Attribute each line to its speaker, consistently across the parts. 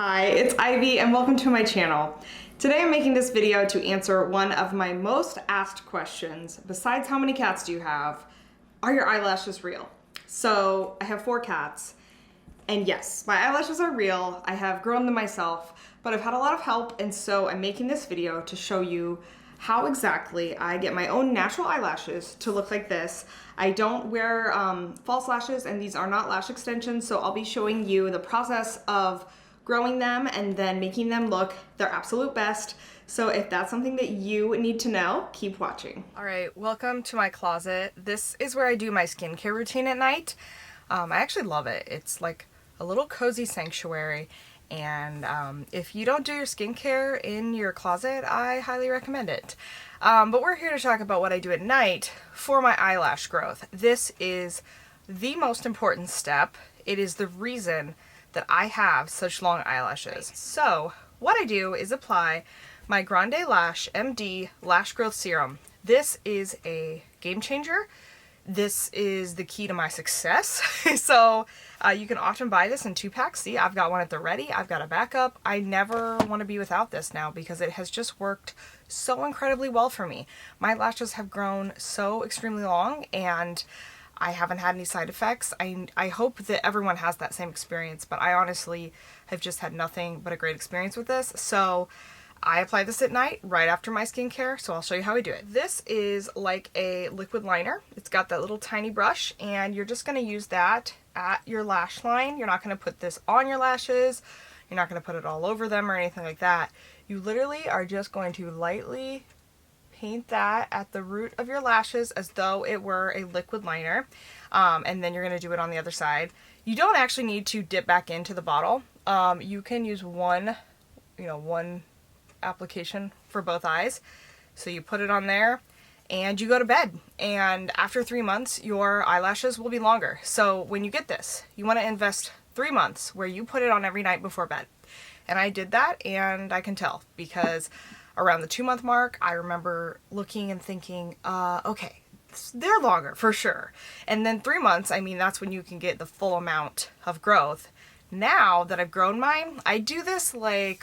Speaker 1: Hi, it's Ivy and welcome to my channel. Today I'm making this video to answer one of my most asked questions. Besides how many cats do you have, are your eyelashes real? So I have 4 cats and yes, my eyelashes are real. I have grown them myself, but I've had a lot of help, and so I'm making this video to show you how exactly I get my own natural eyelashes to look like this. I don't wear false lashes, and these are not lash extensions, so I'll be showing you the process of growing them and then making them look their absolute best. So if that's something that you need to know, keep watching. All right, welcome to my closet. This is where I do my skincare routine at night. I actually love it. It's like a little cozy sanctuary, and if you don't do your skincare in your closet, I highly recommend it. But we're here to talk about what I do at night for my eyelash growth. This is the most important step. It is the reason that I have such long eyelashes. So what I do is apply my Grande Lash MD Lash Growth Serum. This is a game changer. This is the key to my success. So you can often buy this in 2-packs. See, I've got one at the ready. I've got a backup. I never want to be without this now because it has just worked so incredibly well for me. My lashes have grown so extremely long and I haven't had any side effects. I hope that everyone has that same experience, but I honestly have just had nothing but a great experience with this. So I apply this at night right after my skincare, so I'll show you how I do it. This is like a liquid liner. It's got that little tiny brush, and you're just going to use that at your lash line. You're not going to put this on your lashes. You're not going to put it all over them or anything like that. You literally are just going to lightly paint that at the root of your lashes as though it were a liquid liner, and then you're going to do it on the other side. You don't actually need to dip back into the bottle. You can use one application for both eyes. So you put it on there and you go to bed, and after 3 months your eyelashes will be longer. So when you get this, you want to invest 3 months where you put it on every night before bed. And I did that, and I can tell because around the 2-month mark, I remember looking and thinking, okay, they're longer for sure. And then 3 months, I mean, that's when you can get the full amount of growth. Now that I've grown mine, I do this like,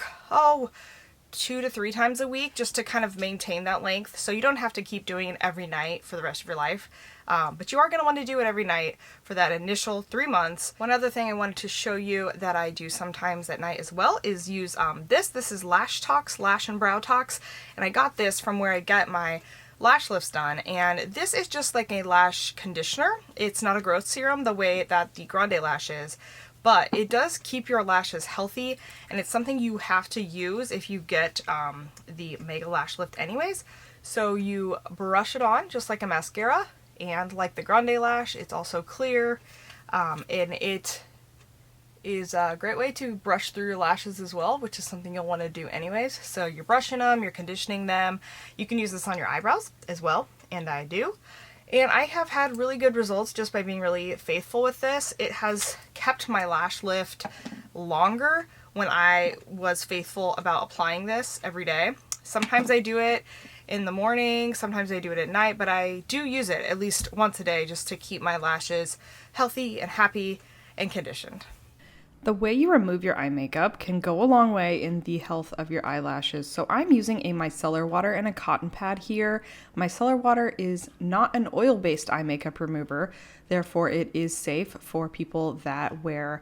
Speaker 1: 2 to 3 times a week just to kind of maintain that length. So you don't have to keep doing it every night for the rest of your life. But you are going to want to do it every night for that initial 3 months. One other thing I wanted to show you that I do sometimes at night as well is use this. This is Lash Tox, Lash and Brow Tox. And I got this from where I get my lash lifts done. And this is just like a lash conditioner. It's not a growth serum the way that the Grande Lash is, but it does keep your lashes healthy, and it's something you have to use if you get the Mega Lash Lift anyways. So you brush it on just like a mascara, and like the Grande Lash, it's also clear, and it is a great way to brush through your lashes as well, which is something you'll want to do anyways. So you're brushing them, you're conditioning them. You can use this on your eyebrows as well, and I do. And I have had really good results just by being really faithful with this. It has kept my lash lift longer when I was faithful about applying this every day. Sometimes I do it in the morning, sometimes I do it at night, but I do use it at least once a day just to keep my lashes healthy and happy and conditioned.
Speaker 2: The way you remove your eye makeup can go a long way in the health of your eyelashes. So I'm using a micellar water and a cotton pad here. Micellar water is not an oil-based eye makeup remover, therefore it is safe for people that wear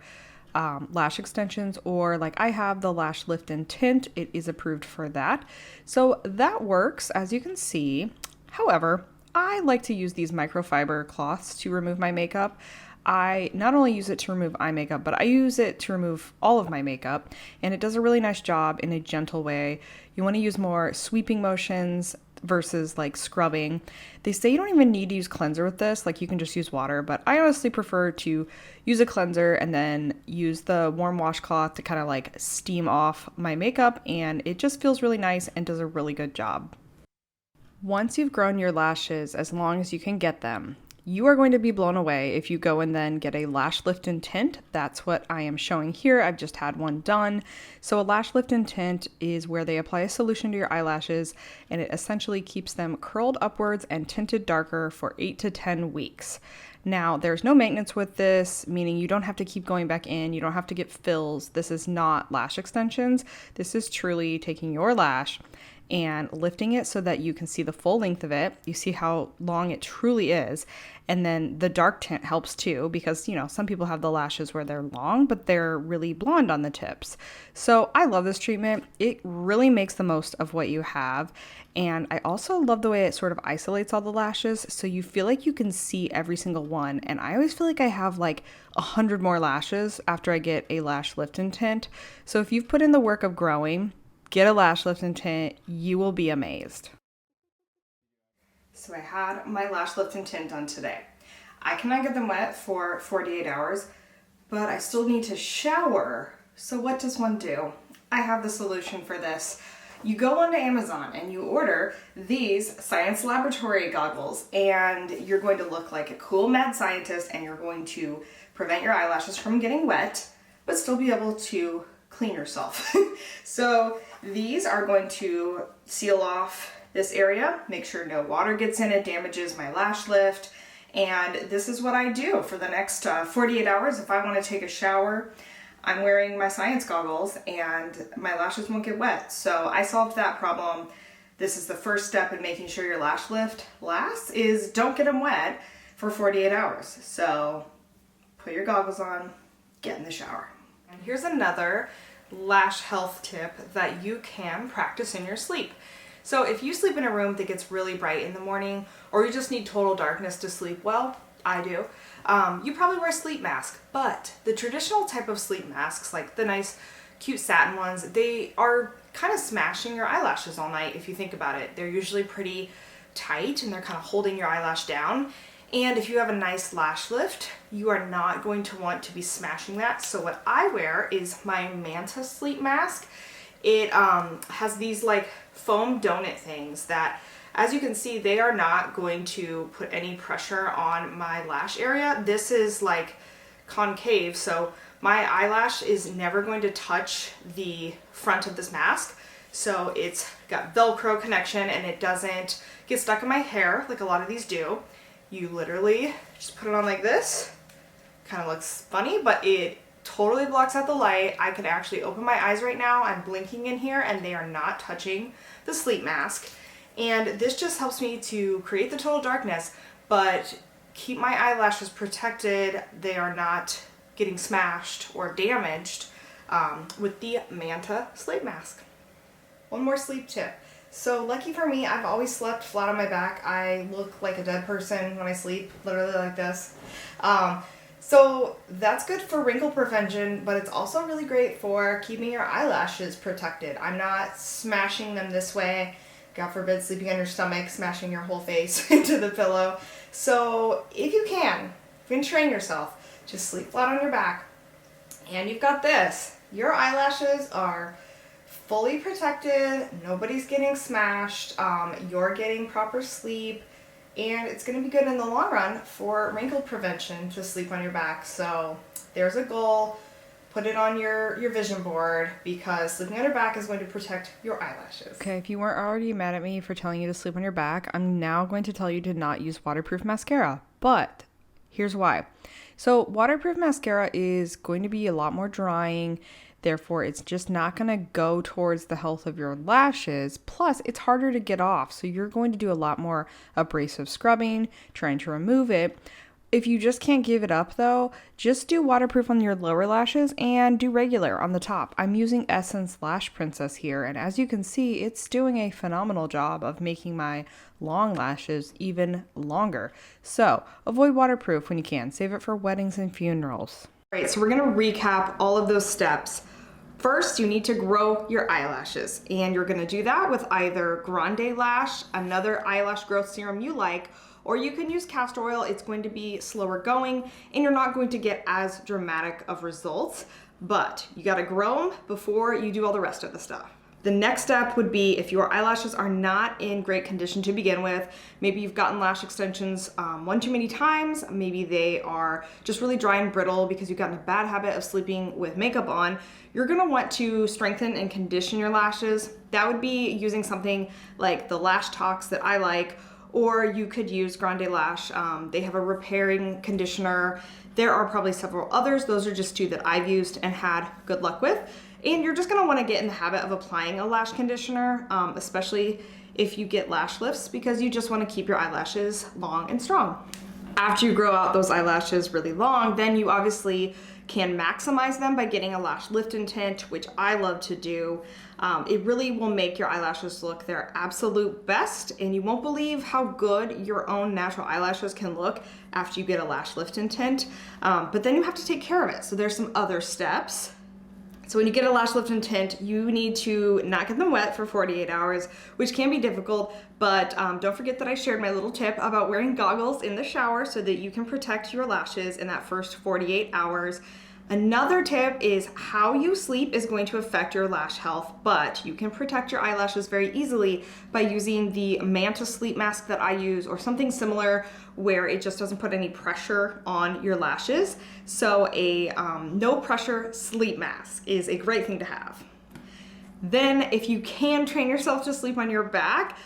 Speaker 2: lash extensions, or like I have the Lash Lift and Tint. It is approved for that. So that works, as you can see. However, I like to use these microfiber cloths to remove my makeup. I not only use it to remove eye makeup, but I use it to remove all of my makeup, and it does a really nice job in a gentle way. You want to use more sweeping motions versus like scrubbing. They say you don't even need to use cleanser with this, like you can just use water, but I honestly prefer to use a cleanser and then use the warm washcloth to kind of like steam off my makeup, and it just feels really nice and does a really good job. Once you've grown your lashes as long as you can get them, You are going to be blown away if you go and then get a lash lift and tint. That's what I am showing here. I've just had one done. So a lash lift and tint is where they apply a solution to your eyelashes and it essentially keeps them curled upwards and tinted darker for 8 to 10 weeks. Now, there's no maintenance with this, meaning you don't have to keep going back in. You don't have to get fills. This is not lash extensions. This is truly taking your lash and lifting it so that you can see the full length of it. You see how long it truly is. And then the dark tint helps too, because, you know, some people have the lashes where they're long, but they're really blonde on the tips. So I love this treatment. It really makes the most of what you have. And I also love the way it sort of isolates all the lashes. So you feel like you can see every single one. And I always feel like I have like 100 more lashes after I get a lash lift and tint. So if you've put in the work of growing, get a lash lift and tint, you will be amazed.
Speaker 1: So I had my lash lift and tint done today. I cannot get them wet for 48 hours, but I still need to shower. So what does one do? I have the solution for this. You go onto Amazon and you order these science laboratory goggles, and you're going to look like a cool mad scientist, and you're going to prevent your eyelashes from getting wet, but still be able to clean yourself. So these are going to seal off this area, make sure no water gets in it, damages my lash lift. And this is what I do for the next 48 hours. If I want to take a shower, I'm wearing my science goggles and my lashes won't get wet. So I solved that problem. This is the first step in making sure your lash lift lasts, is don't get them wet for 48 hours. So put your goggles on, get in the shower. And here's another lash health tip that you can practice in your sleep. So if you sleep in a room that gets really bright in the morning, or you just need total darkness to sleep well, I do, you probably wear a sleep mask. But the traditional type of sleep masks, like the nice cute satin ones, they are kind of smashing your eyelashes all night if you think about it. They're usually pretty tight and they're kind of holding your eyelash down. And if you have a nice lash lift, you are not going to want to be smashing that. So what I wear is my Manta sleep mask. It has these like foam donut things that, as you can see, they are not going to put any pressure on my lash area. This is like concave, so my eyelash is never going to touch the front of this mask. So it's got Velcro connection and it doesn't get stuck in my hair like a lot of these do. You literally just put it on like this. Kind of looks funny, but it totally blocks out the light. I can actually open my eyes right now. I'm blinking in here and they are not touching the sleep mask. And this just helps me to create the total darkness, but keep my eyelashes protected. They are not getting smashed or damaged with the Manta sleep mask. One more sleep tip. So lucky for me, I've always slept flat on my back. I look like a dead person when I sleep, literally like this. So that's good for wrinkle prevention, but it's also really great for keeping your eyelashes protected. I'm not smashing them this way. God forbid, sleeping on your stomach, smashing your whole face into the pillow. So if you can train yourself, just sleep flat on your back. And you've got this. Your eyelashes are fully protected. Nobody's getting smashed. You're getting proper sleep. And it's going to be good in the long run for wrinkle prevention to sleep on your back. So there's a goal. Put it on your vision board, because sleeping on your back is going to protect your eyelashes.
Speaker 2: Okay, if you weren't already mad at me for telling you to sleep on your back, I'm now going to tell you to not use waterproof mascara. But here's why. So waterproof mascara is going to be a lot more drying. Therefore, it's just not going to go towards the health of your lashes. Plus, it's harder to get off. So you're going to do a lot more abrasive scrubbing, trying to remove it. If you just can't give it up though, just do waterproof on your lower lashes and do regular on the top. I'm using Essence Lash Princess here, and as you can see, it's doing a phenomenal job of making my long lashes even longer. So avoid waterproof when you can. Save it for weddings and funerals.
Speaker 1: All right, so we're gonna recap all of those steps. First, you need to grow your eyelashes, and you're gonna do that with either Grande Lash, another eyelash growth serum you like, or you can use castor oil. It's going to be slower going and you're not going to get as dramatic of results, but you gotta grow them before you do all the rest of the stuff. The next step would be if your eyelashes are not in great condition to begin with, maybe you've gotten lash extensions one too many times, maybe they are just really dry and brittle because you've gotten a bad habit of sleeping with makeup on, you're gonna want to strengthen and condition your lashes. That would be using something like the Lash Tox that I like, or you could use Grande Lash. They have a repairing conditioner. There are probably several others. Those are just two that I've used and had good luck with. And you're just gonna wanna get in the habit of applying a lash conditioner, especially if you get lash lifts, because you just wanna keep your eyelashes long and strong. After you grow out those eyelashes really long, then you obviously can maximize them by getting a lash lift and tint, which I love to do. It really will make your eyelashes look their absolute best, and you won't believe how good your own natural eyelashes can look after you get a lash lift and tint. But then you have to take care of it. So there's some other steps. So when you get a lash lift and tint, you need to not get them wet for 48 hours, which can be difficult, but don't forget that I shared my little tip about wearing goggles in the shower so that you can protect your lashes in that first 48 hours. Another tip is how you sleep is going to affect your lash health, but you can protect your eyelashes very easily by using the Manta sleep mask that I use, or something similar where it just doesn't put any pressure on your lashes. So a no pressure sleep mask is a great thing to have. Then if you can train yourself to sleep on your back,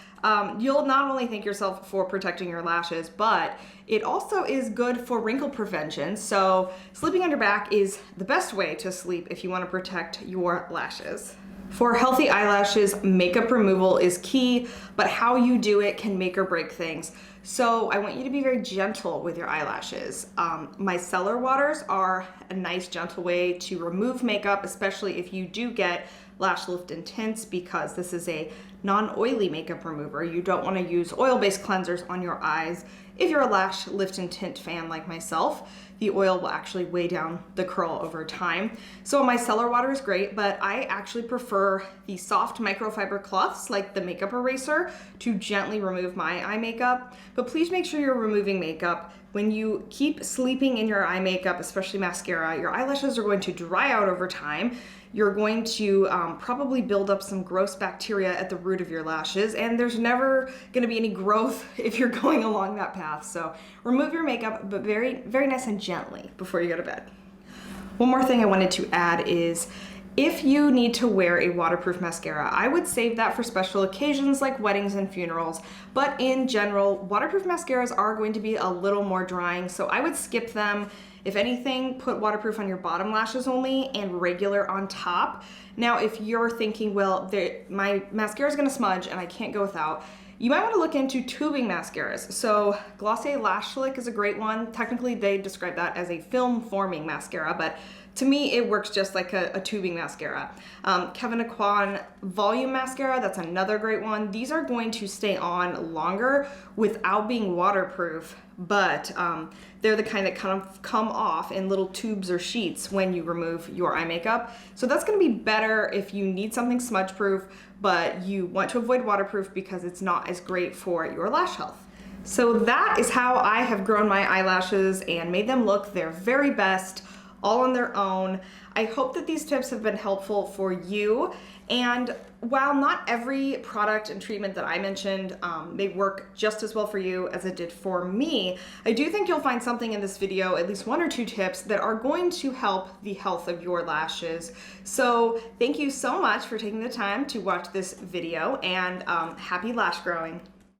Speaker 1: you'll not only thank yourself for protecting your lashes, but it also is good for wrinkle prevention. So sleeping on your back is the best way to sleep if you want to protect your lashes. For healthy eyelashes, makeup removal is key, but how you do it can make or break things. So I want you to be very gentle with your eyelashes. Micellar waters are a nice, gentle way to remove makeup, especially if you do get lash lift and tints, because this is a non-oily makeup remover. You don't want to use oil-based cleansers on your eyes. If you're a lash lift and tint fan like myself, the oil will actually weigh down the curl over time. So a micellar water is great, but I actually prefer the soft microfiber cloths like the makeup eraser to gently remove my eye makeup. But please make sure you're removing makeup. When you keep sleeping in your eye makeup, especially mascara, your eyelashes are going to dry out over time. You're going to probably build up some gross bacteria at the root of your lashes, and there's never going to be any growth if you're going along that path. So remove your makeup, but very, very nice and gently before you go to bed. One more thing I wanted to add is, if you need to wear a waterproof mascara, I would save that for special occasions like weddings and funerals. But in general, waterproof mascaras are going to be a little more drying, so I would skip them. If anything, put waterproof on your bottom lashes only and regular on top. Now, if you're thinking, well, my mascara is gonna smudge and I can't go without, you might want to look into tubing mascaras. So Glossier Lash Slick is a great one. Technically, they describe that as a film forming mascara, but to me, it works just like a tubing mascara. Kevyn Aucoin Volume Mascara, that's another great one. These are going to stay on longer without being waterproof, but they're the kind that kind of come off in little tubes or sheets when you remove your eye makeup. So that's gonna be better if you need something smudge proof, but you want to avoid waterproof because it's not as great for your lash health. So that is how I have grown my eyelashes and made them look their very best, all on their own. I hope that these tips have been helpful for you. And while not every product and treatment that I mentioned may work just as well for you as it did for me, I do think you'll find something in this video, at least one or two tips that are going to help the health of your lashes. So thank you so much for taking the time to watch this video, and happy lash growing.